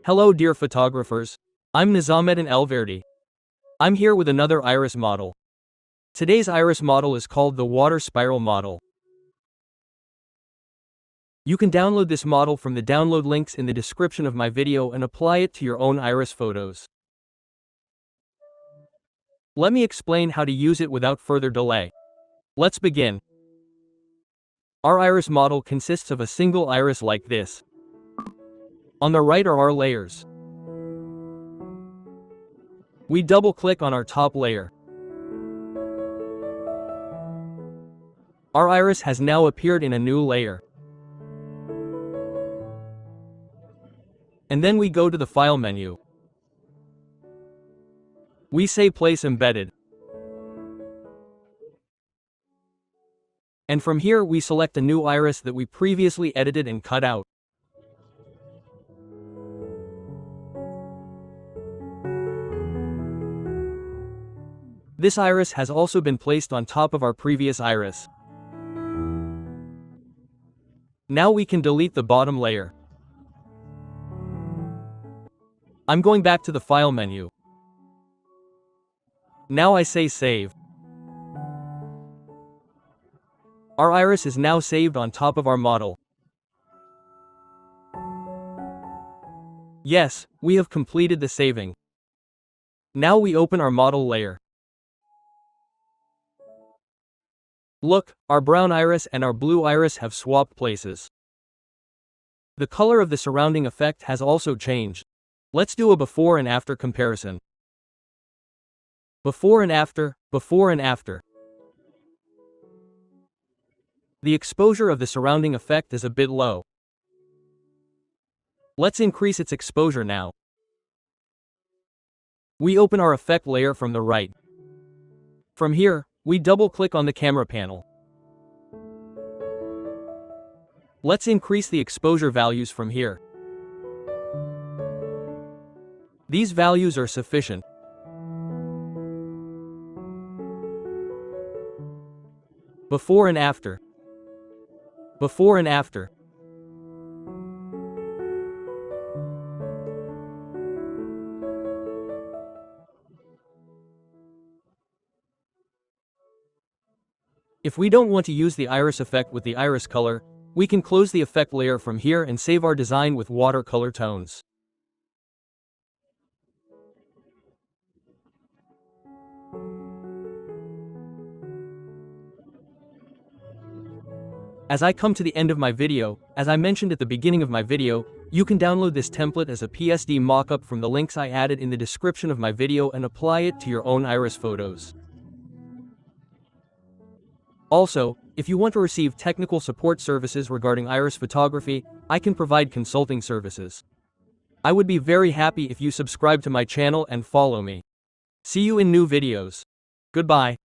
Hello dear photographers. I'm Nizamuddin Elverdi. I'm here with another iris model. Today's iris model is called the water spiral model. You can download this model from the download links in the description of my video and apply it to your own iris photos. Let me explain how to use it without further delay. Let's begin. Our iris model consists of a single iris like this. On the right are our layers. We double-click on our top layer. Our iris has now appeared in a new layer. And then we go to the File menu. We say Place Embedded. And from here we select a new iris that we previously edited and cut out. This iris has also been placed on top of our previous iris. Now we can delete the bottom layer. I'm going back to the File menu. Now I say Save. Our iris is now saved on top of our model. Yes, we have completed the saving. Now we open our model layer. Look, our brown iris and our blue iris have swapped places. The color of the surrounding effect has also changed. Let's do a before and after comparison. Before and after, before and after. The exposure of the surrounding effect is a bit low. Let's increase its exposure now. We open our effect layer from the right. From here, we double-click on the camera panel. Let's increase the exposure values from here. These values are sufficient. Before and after. Before and after. If we don't want to use the iris effect with the iris color, we can close the effect layer from here and save our design with watercolor tones. As I come to the end of my video, as I mentioned at the beginning of my video, you can download this template as a PSD mockup from the links I added in the description of my video and apply it to your own iris photos. Also, if you want to receive technical support services regarding iris photography, I can provide consulting services. I would be very happy if you subscribe to my channel and follow me. See you in new videos. Goodbye.